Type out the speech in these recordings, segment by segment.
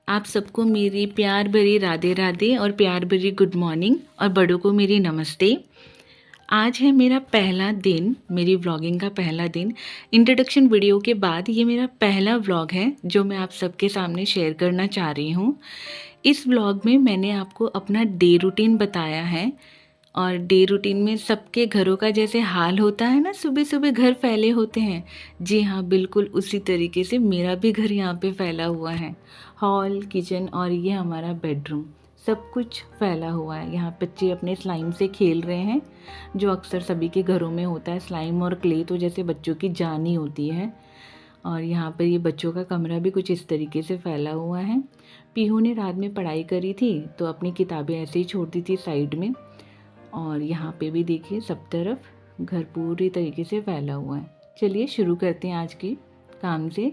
आप सबको मेरी प्यार भरी राधे राधे और प्यार भरी गुड मॉर्निंग और बड़ों को मेरी नमस्ते। आज है मेरा पहला दिन, मेरी व्लॉगिंग का पहला दिन। इंट्रोडक्शन वीडियो के बाद ये मेरा पहला व्लॉग है जो मैं आप सबके सामने शेयर करना चाह रही हूँ। इस व्लॉग में मैंने आपको अपना डे रूटीन बताया है और डे रूटीन में सबके घरों का जैसे हाल होता है ना, सुबह सुबह घर फैले होते हैं। जी हाँ, बिल्कुल उसी तरीके से मेरा भी घर यहाँ पे फैला हुआ है। हॉल, किचन और ये हमारा बेडरूम, सब कुछ फैला हुआ है। यहाँ बच्चे अपने स्लाइम से खेल रहे हैं, जो अक्सर सभी के घरों में होता है। स्लाइम और क्ले तो जैसे बच्चों की जान ही होती है। और यहाँ पर ये बच्चों का कमरा भी कुछ इस तरीके से फैला हुआ है। पीहू ने रात में पढ़ाई करी थी तो अपनी किताबें ऐसे ही छोड़ दी थी साइड में। और यहाँ पे भी देखिए सब तरफ घर पूरी तरीके से फैला हुआ है। चलिए शुरू करते हैं आज के काम से,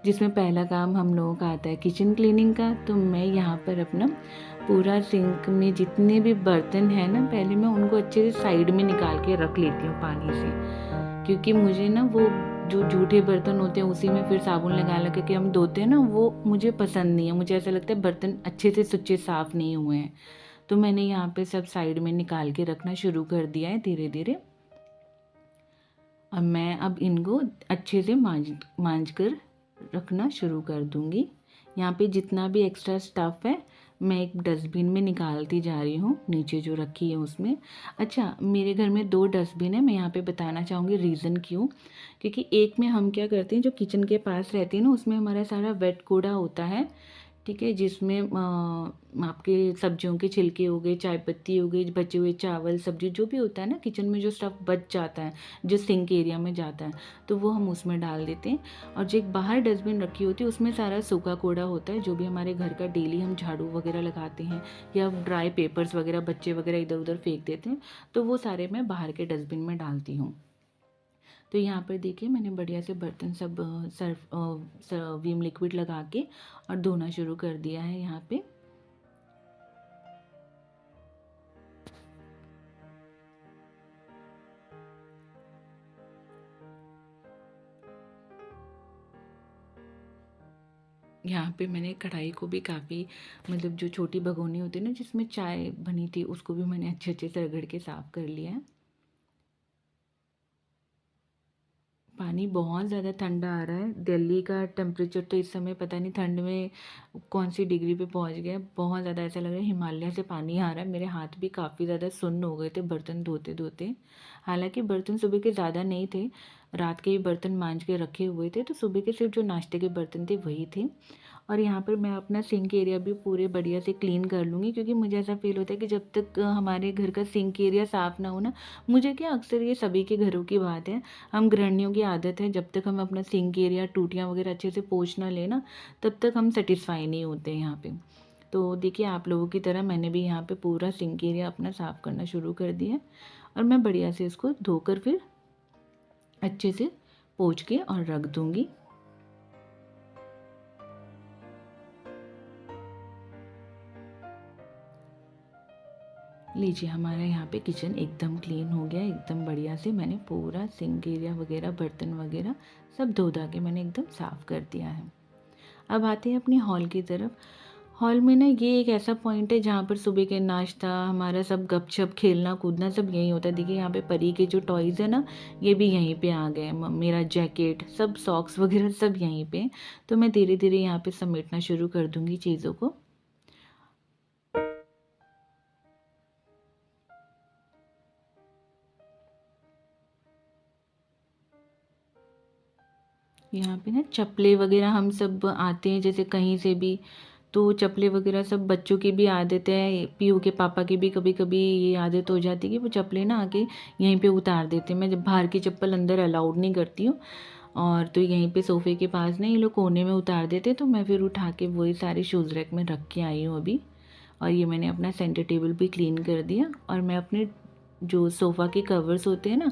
जिसमें पहला काम हम लोगों का आता है किचन क्लीनिंग का। तो मैं यहाँ पर अपना पूरा सिंक में जितने भी बर्तन हैं ना, पहले मैं उनको अच्छे से साइड में निकाल के रख लेती हूँ पानी से, क्योंकि मुझे ना वो जो जूठे बर्तन होते हैं उसी में फिर साबुन लगा लगा के हम धोते हैं ना, वो मुझे पसंद नहीं है। मुझे ऐसा लगता है बर्तन अच्छे से सुच्चे साफ़ नहीं हुए हैं। तो मैंने यहाँ पे सब साइड में निकाल के रखना शुरू कर दिया है धीरे धीरे। और मैं अब इनको अच्छे से मांज कर रखना शुरू कर दूँगी। यहाँ पे जितना भी एक्स्ट्रा स्टफ़ है मैं एक डस्टबिन में निकालती जा रही हूँ, नीचे जो रखी है उसमें। अच्छा, मेरे घर में 2 डस्टबिन है। मैं यहाँ पे बताना चाहूँगी रीज़न क्यों। क्योंकि एक में हम क्या करते हैं, जो किचन के पास रहती है ना, उसमें हमारा सारा वेट कूड़ा होता है, ठीक है, जिसमें आपके सब्जियों के छिलके हो गए, चाय पत्ती हो गई, बचे हुए चावल सब्जी जो भी होता है ना किचन में, जो स्टफ़ बच जाता है, जो सिंक एरिया में जाता है, तो वो हम उसमें डाल देते हैं। और जो एक बाहर डस्टबिन रखी होती है उसमें सारा सूखा कूड़ा होता है, जो भी हमारे घर का डेली हम झाड़ू वगैरह लगाते हैं या ड्राई पेपर्स वगैरह बच्चे वगैरह इधर उधर फेंक देते हैं, तो वो सारे मैं बाहर के डस्टबिन में डालती हूँ। तो यहाँ पर देखिए मैंने बढ़िया से बर्तन सब सर्फ विम लिक्विड लगा के और धोना शुरू कर दिया है। यहाँ पे मैंने कढ़ाई को भी काफ़ी, मतलब जो छोटी भगोनी होती है ना जिसमें चाय बनी थी, उसको भी मैंने अच्छे अच्छे से रगड़ के साफ़ कर लिया है। पानी बहुत ज़्यादा ठंडा आ रहा है। दिल्ली का टेम्परेचर तो इस समय पता नहीं ठंड में कौन सी डिग्री पे पहुंच गया है। बहुत ज़्यादा ऐसा लग रहा है हिमालय से पानी आ रहा है। मेरे हाथ भी काफ़ी ज़्यादा सुन्न हो गए थे बर्तन धोते धोते। हालांकि बर्तन सुबह के ज़्यादा नहीं थे, रात के ही बर्तन मांज के रखे हुए थे, तो सुबह के सिर्फ जो नाश्ते के बर्तन थे वही थे। और यहाँ पर मैं अपना सिंक एरिया भी पूरे बढ़िया से क्लीन कर लूँगी, क्योंकि मुझे ऐसा फील होता है कि जब तक हमारे घर का सिंक एरिया साफ़ ना हो ना, मुझे क्या, अक्सर ये सभी के घरों की बात है, हम गृहिणियों की आदत है, जब तक हम अपना सिंक एरिया टूटियाँ वगैरह अच्छे से पोंछ ना लेना, तब तक हम सेटिस्फाई नहीं होते हैं यहाँ पे। तो देखिए आप लोगों की तरह मैंने भी यहाँ पे पूरा सिंक एरिया अपना साफ़ करना शुरू कर दिया है। और मैं बढ़िया से इसको धोकर फिर अच्छे से पोंछ के और रख दूँगी। लीजिए हमारा यहाँ पे किचन एकदम क्लीन हो गया, एकदम बढ़िया से मैंने पूरा सिंक एरिया वगैरह बर्तन वगैरह सब धो धा के मैंने एकदम साफ़ कर दिया है। अब आते हैं अपनी हॉल की तरफ। हॉल में ना ये एक ऐसा पॉइंट है जहाँ पर सुबह के नाश्ता, हमारा सब गपशप, खेलना कूदना सब यहीं होता है। देखिए यहाँ पे परी के जो टॉयज़ है ना, ये भी यहीं पे आ गए। मेरा जैकेट, सब सॉक्स वगैरह सब यहीं पे। तो मैं धीरे धीरे यहाँ पे समेटना शुरू कर दूँगी चीज़ों को। यहाँ पे ना चप्पलें वगैरह हम सब आते हैं जैसे कहीं से भी, तो चप्पलें वगैरह सब बच्चों की भी आदत है, पीहू के पापा की भी कभी कभी ये आदत हो जाती है कि वो चप्पलें ना आके यहीं पे उतार देते हैं। मैं जब बाहर की चप्पल अंदर अलाउड नहीं करती हूँ, और तो यहीं पे सोफ़े के पास ना ये लोग कोने में उतार देते, तो मैं फिर उठा के वही सारे शूज़ रैक में रख के आई हूँ अभी। और ये मैंने अपना सेंटर टेबल भी क्लीन कर दिया। और मैं अपने जो सोफ़ा के कवर्स होते हैं ना,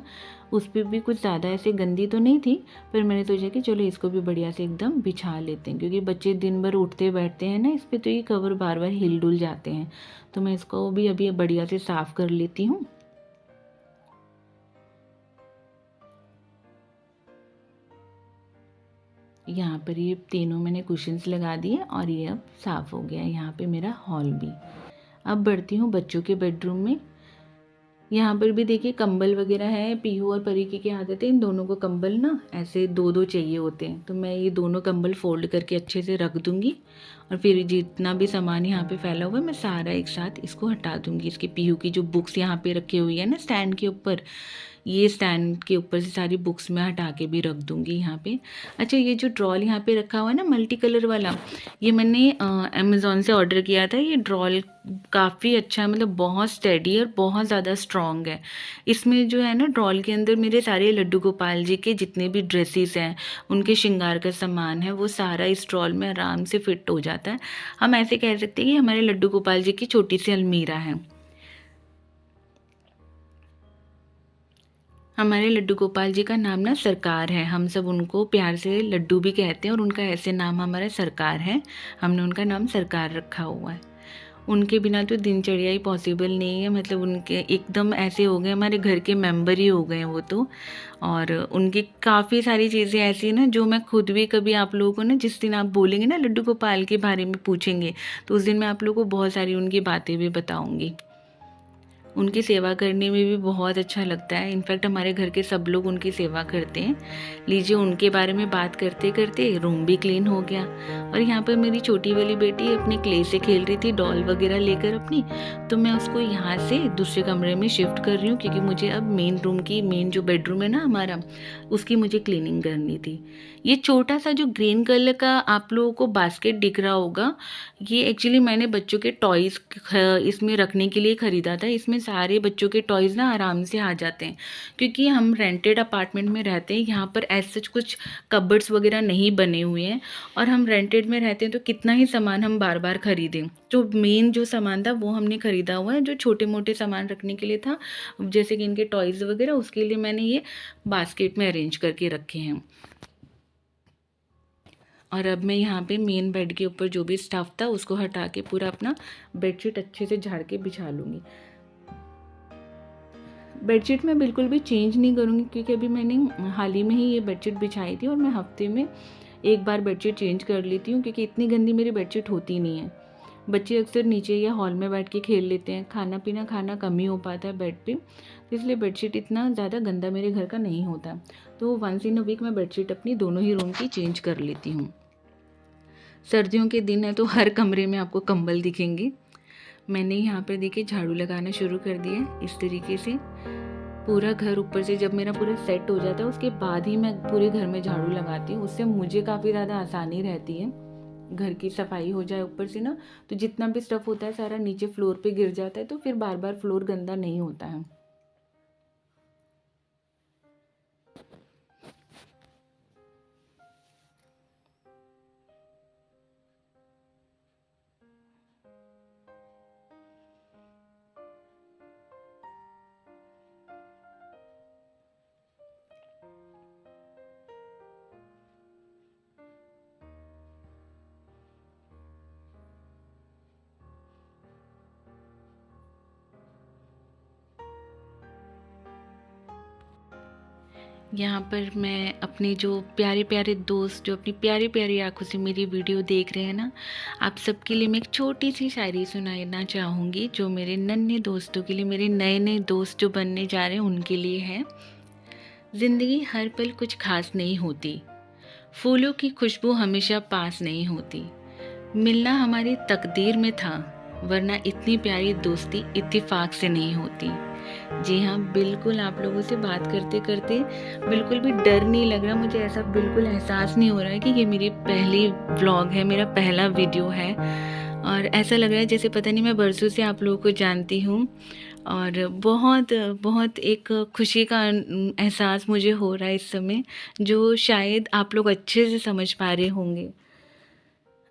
उस पर भी कुछ ज़्यादा ऐसे गंदी तो नहीं थी, पर मैंने सोचा कि चलो इसको भी बढ़िया से एकदम बिछा लेते हैं, क्योंकि बच्चे दिन भर उठते बैठते हैं ना इस पर, तो ये कवर बार बार हिल डुल जाते हैं। तो मैं इसको भी अभी बढ़िया से साफ़ कर लेती हूँ। यहाँ पर ये तीनों मैंने कुशन्स लगा दिए और ये अब साफ़ हो गया यहाँ पे मेरा हॉल भी। अब बढ़ती हूँ बच्चों के बेडरूम में। यहाँ पर भी देखिए कंबल वगैरह है। पीहू और परी की क्या आदत है, इन दोनों को कंबल ना ऐसे दो दो चाहिए होते हैं, तो मैं ये दोनों कंबल फोल्ड करके अच्छे से रख दूँगी और फिर जितना भी सामान यहाँ पे फैला हुआ है मैं सारा एक साथ इसको हटा दूँगी। इसकी पीहू की जो बुक्स यहाँ पे रखी हुई है ना स्टैंड के ऊपर, ये स्टैंड के ऊपर से सारी बुक्स मैं हटा के भी रख दूँगी यहाँ पे। अच्छा, ये जो ड्रॉल यहाँ पे रखा हुआ है ना मल्टी कलर वाला, ये मैंने अमेज़ॉन से ऑर्डर किया था। ये ड्रॉल काफ़ी अच्छा है, मतलब बहुत स्टेडी और बहुत ज़्यादा स्ट्रॉन्ग है। इसमें जो है ना ड्रॉल के अंदर मेरे सारे लड्डू गोपाल जी के जितने भी ड्रेसेस हैं, उनके श्रृंगार का सामान है, वो सारा इस ड्रॉल में आराम से फिट हो जाता है। हम ऐसे कह सकते हैं कि हमारे लड्डू गोपाल जी की छोटी सी अलमीरा है। हमारे लड्डू गोपाल जी का नाम ना सरकार है, हम सब उनको प्यार से लड्डू भी कहते हैं और उनका ऐसे नाम हमारा सरकार है। हमने उनका नाम सरकार रखा हुआ है। उनके बिना तो दिनचर्या ही पॉसिबल नहीं है, मतलब उनके एकदम ऐसे हो गए, हमारे घर के मेंबर ही हो गए हैं वो तो। और उनकी काफ़ी सारी चीज़ें ऐसी ना जो मैं खुद भी कभी आप लोगों को ना, जिस दिन आप बोलेंगे ना लड्डू गोपाल के बारे में पूछेंगे, तो उस दिन मैं आप लोगों को बहुत सारी उनकी बातें भी बताऊँगी। उनकी सेवा करने में भी बहुत अच्छा लगता है। इनफैक्ट हमारे घर के सब लोग उनकी सेवा करते हैं। लीजिए, उनके बारे में बात करते करते रूम भी क्लीन हो गया। और यहाँ पर मेरी छोटी वाली बेटी अपने क्ले से खेल रही थी, डॉल वगैरह लेकर अपनी, तो मैं उसको यहाँ से दूसरे कमरे में शिफ्ट कर रही हूँ क्योंकि मुझे अब मेन रूम की, मेन जो बेडरूम है ना हमारा, उसकी मुझे क्लीनिंग करनी थी। ये छोटा सा जो ग्रीन कलर का आप लोगों को बास्केट दिख रहा होगा, ये एक्चुअली मैंने बच्चों के टॉयज़ इसमें रखने के लिए ख़रीदा था। इसमें सारे बच्चों के टॉयज़ ना आराम से आ जाते हैं क्योंकि हम रेंटेड अपार्टमेंट में रहते हैं। यहाँ पर ऐसे कुछ कबर्ड्स वगैरह नहीं बने हुए हैं और हम रेंटेड में रहते हैं, तो कितना ही सामान हम बार बार ख़रीदें। जो मेन जो सामान था वो हमने ख़रीदा हुआ है, जो छोटे मोटे सामान रखने के लिए था, जैसे कि इनके टॉयज़ वगैरह, उसके लिए मैंने ये बास्केट में अरेंज करके रखे हैं। और अब मैं यहाँ पे मेन बेड के ऊपर जो भी स्टफ़ था उसको हटा के पूरा अपना बेडशीट अच्छे से झाड़ के बिछा लूँगी। बेडशीट मैं बिल्कुल भी चेंज नहीं करूँगी क्योंकि अभी मैंने हाल ही में ही ये बेडशीट बिछाई थी और मैं हफ्ते में एक बार बेडशीट चेंज कर लेती हूँ क्योंकि इतनी गंदी मेरी बेडशीट होती नहीं है। बच्चे अक्सर नीचे या हॉल में बैठ के खेल लेते हैं, खाना पीना खाना कम ही हो पाता है बेड पे, इसलिए बेडशीट इतना ज़्यादा गंदा मेरे घर का नहीं होता। तो वंस इन अ वीक मैं बेडशीट अपनी दोनों ही रूम की चेंज कर लेती हूँ। सर्दियों के दिन है तो हर कमरे में आपको कंबल दिखेंगे। मैंने यहाँ पर देखिए झाड़ू लगाना शुरू कर दिया इस तरीके से। पूरा घर ऊपर से जब मेरा पूरा सेट हो जाता है उसके बाद ही मैं पूरे घर में झाड़ू लगाती हूँ। उससे मुझे काफ़ी ज़्यादा आसानी रहती है, घर की सफाई हो जाए ऊपर से ना, तो जितना भी स्टफ़ होता है सारा नीचे फ्लोर पे गिर जाता है, तो फिर बार बार फ्लोर गंदा नहीं होता है। यहाँ पर मैं अपने जो प्यारे प्यारे दोस्त जो अपनी प्यारी प्यारी आंखों से मेरी वीडियो देख रहे हैं ना, आप सबके लिए मैं एक छोटी सी शायरी सुनाना चाहूँगी जो मेरे नन्हे दोस्तों के लिए, मेरे नए नए दोस्त जो बनने जा रहे हैं उनके लिए है। ज़िंदगी हर पल कुछ खास नहीं होती, फूलों की खुशबू हमेशा पास नहीं होती, मिलना हमारी तकदीर में था, वरना इतनी प्यारी दोस्ती इत्तेफाक से नहीं होती। जी हाँ, बिल्कुल आप लोगों से बात करते करते बिल्कुल भी डर नहीं लग रहा, मुझे ऐसा बिल्कुल एहसास नहीं हो रहा है कि ये मेरी पहली व्लॉग है, मेरा पहला वीडियो है। और ऐसा लग रहा है जैसे पता नहीं मैं बरसों से आप लोगों को जानती हूँ और बहुत बहुत एक खुशी का एहसास मुझे हो रहा है इस समय, जो शायद आप लोग अच्छे से समझ पा रहे होंगे।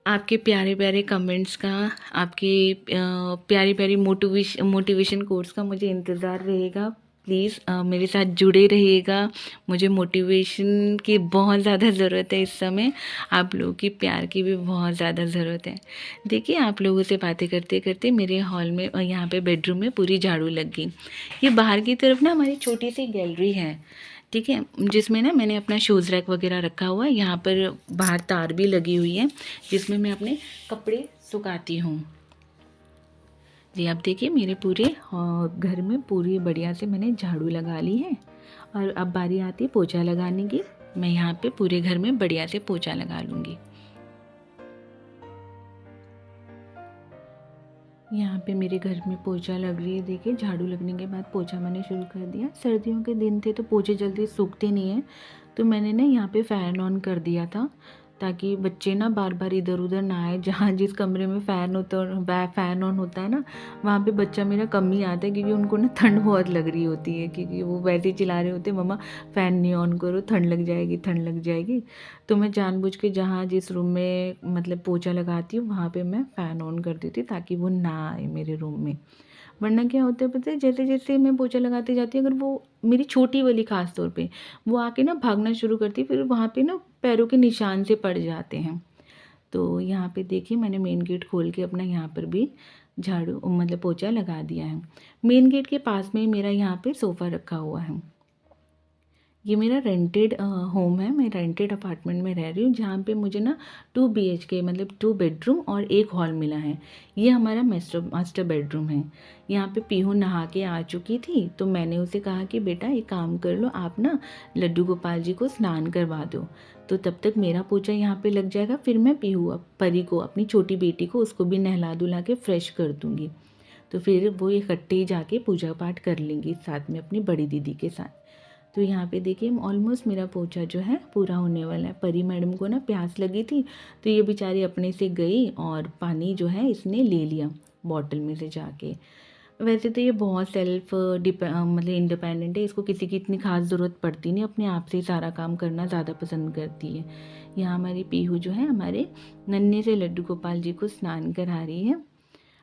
आपके प्यारे प्यारे कमेंट्स का, आपके प्यारी प्यारी मोटिवेशन कोट्स का मुझे इंतज़ार रहेगा। प्लीज़ मेरे साथ जुड़े रहिएगा। मुझे मोटिवेशन की बहुत ज़्यादा ज़रूरत है इस समय, आप लोगों की प्यार की भी बहुत ज़्यादा ज़रूरत है। देखिए, आप लोगों से बातें करते करते मेरे हॉल में यहाँ पे बेडरूम में पूरी झाड़ू लग गई। ये बाहर की तरफ ना हमारी छोटी सी गैलरी है, ठीक है, जिसमें ना मैंने अपना शूज़ रैक वगैरह रखा हुआ है। यहाँ पर बाहर तार भी लगी हुई है जिसमें मैं अपने कपड़े सुखाती हूँ। जी आप देखिए मेरे पूरे घर में पूरी बढ़िया से मैंने झाड़ू लगा ली है और अब बारी आती है पोछा लगाने की। मैं यहाँ पे पूरे घर में बढ़िया से पोछा लगा लूँगी। यहाँ पे मेरे घर में पोछा लग रही है। देखिए झाड़ू लगने के बाद पोछा मैंने शुरू कर दिया। सर्दियों के दिन थे तो पोछे जल्दी सूखते नहीं हैं, तो मैंने ना यहाँ पे फ़ैन ऑन कर दिया था ताकि बच्चे ना बार बार इधर उधर ना आए। जहाँ जिस कमरे में फ़ैन ऑन होता है ना, वहाँ पे बच्चा मेरा कम ही आता है, क्योंकि उनको ना ठंड बहुत लग रही होती है, क्योंकि वो वैसे ही चिल्ला रहे होते मम्मा फ़ैन नहीं ऑन करो, ठंड लग जाएगी, ठंड लग जाएगी। तो मैं जानबूझ के जहाँ जिस रूम में मतलब पोछा लगाती हूँ वहाँ पे मैं फ़ैन ऑन कर देती हूँ ताकि वो ना आए मेरे रूम में। वरना क्या होता है पता है, जैसे जैसे मैं पोछा लगाती जाती हूँ, अगर वो मेरी छोटी वाली ख़ास तौर पे वो आके ना भागना शुरू करती है, फिर वहाँ पे ना पैरों के निशान से पड़ जाते हैं। तो यहाँ पे देखिए मैंने मेन गेट खोल के अपना यहाँ पर भी झाड़ू मतलब पोछा लगा दिया है। मेन गेट के पास में ही मेरा यहाँ पे सोफ़ा रखा हुआ है। ये मेरा रेंटेड होम है, मैं रेंटेड अपार्टमेंट में रह रही हूँ, जहाँ पे मुझे ना 2 BHK मतलब 2 बेडरूम और 1 हॉल मिला है। ये हमारा मास्टर बेडरूम है। यहाँ पे पीहू नहा के आ चुकी थी, तो मैंने उसे कहा कि बेटा एक काम कर लो, आप ना लड्डू गोपाल जी को स्नान करवा दो, तो तब तक मेरा पोछा यहाँ पे लग जाएगा। फिर मैं पीहू परी को, अपनी छोटी बेटी को, उसको भी नहला धुला के फ्रेश कर दूँगी। तो फिर वो इकट्ठे ही जाके पूजा पाठ कर लेंगी साथ में अपनी बड़ी दीदी के साथ। तो यहाँ पे देखिए ऑलमोस्ट मेरा पोछा जो है पूरा होने वाला है। परी मैडम को ना प्यास लगी थी, तो ये बेचारी अपने से गई और पानी जो है इसने ले लिया बॉटल में से जाके। वैसे तो ये बहुत मतलब इंडिपेंडेंट है, इसको किसी की इतनी खास ज़रूरत पड़ती नहीं, अपने आप से ही सारा काम करना ज़्यादा पसंद करती है। यहाँ हमारी पीहू जो है हमारे नन्हे से लड्डू गोपाल जी को स्नान करा रही है।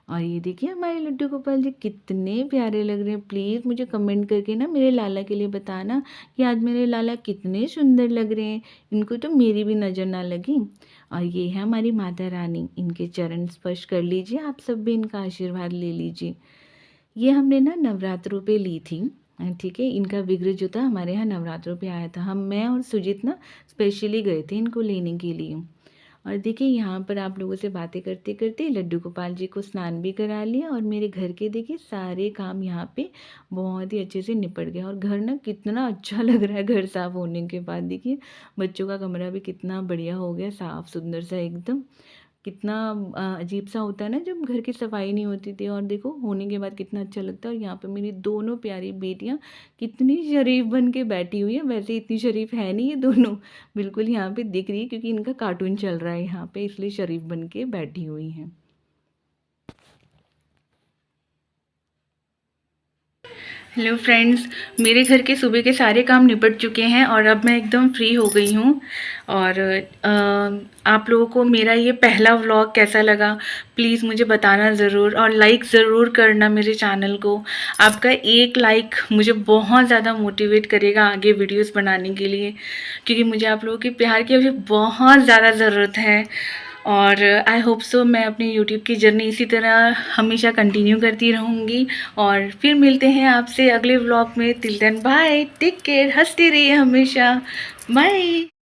और ये देखिए हमारे लड्डू गोपाल जी कितने प्यारे लग रहे हैं। प्लीज़ मुझे कमेंट करके ना मेरे लाला के लिए बताना कि आज मेरे लाला कितने सुंदर लग रहे हैं, इनको तो मेरी भी नज़र ना लगी। और ये है हमारी माता रानी, इनके चरण स्पर्श कर लीजिए, आप सब भी इनका आशीर्वाद ले लीजिए। ये हमने ना नवरात्रों पे ली थी, ठीक है। इनका विग्रह जो था हमारे यहाँ नवरात्रों पे आया था, मैं और सुजीत ना स्पेशली गए थे इनको लेने के लिए। और देखिए यहाँ पर आप लोगों से बातें करते करते लड्डू गोपाल जी को स्नान भी करा लिया, और मेरे घर के देखिए सारे काम यहाँ पे बहुत ही अच्छे से निपट गए। और घर ना कितना अच्छा लग रहा है घर साफ़ होने के बाद। देखिए बच्चों का कमरा भी कितना बढ़िया हो गया, साफ़ सुंदर सा एकदम। कितना अजीब सा होता है ना जब घर की सफाई नहीं होती थी, और देखो होने के बाद कितना अच्छा लगता है। और यहाँ पे मेरी दोनों प्यारी बेटियाँ कितनी शरीफ बन के बैठी हुई हैं। वैसे इतनी शरीफ है नहीं ये दोनों, बिल्कुल यहाँ पे दिख रही है क्योंकि इनका कार्टून चल रहा है यहाँ पे, इसलिए शरीफ बन के बैठी हुई हैं। हेलो फ्रेंड्स, मेरे घर के सुबह के सारे काम निपट चुके हैं और अब मैं एकदम फ्री हो गई हूँ। और आप लोगों को मेरा ये पहला व्लॉग कैसा लगा प्लीज़ मुझे बताना ज़रूर, और लाइक ज़रूर करना मेरे चैनल को। आपका एक लाइक मुझे बहुत ज़्यादा मोटिवेट करेगा आगे वीडियोस बनाने के लिए, क्योंकि मुझे आप लोगों के प्यार की अभी बहुत ज़्यादा ज़रूरत है। और आई होप सो मैं अपनी यूट्यूब की जर्नी इसी तरह हमेशा कंटिन्यू करती रहूँगी। और फिर मिलते हैं आपसे अगले व्लॉग में। Till then bye, take care, हंसते रहिए हमेशा, बाय।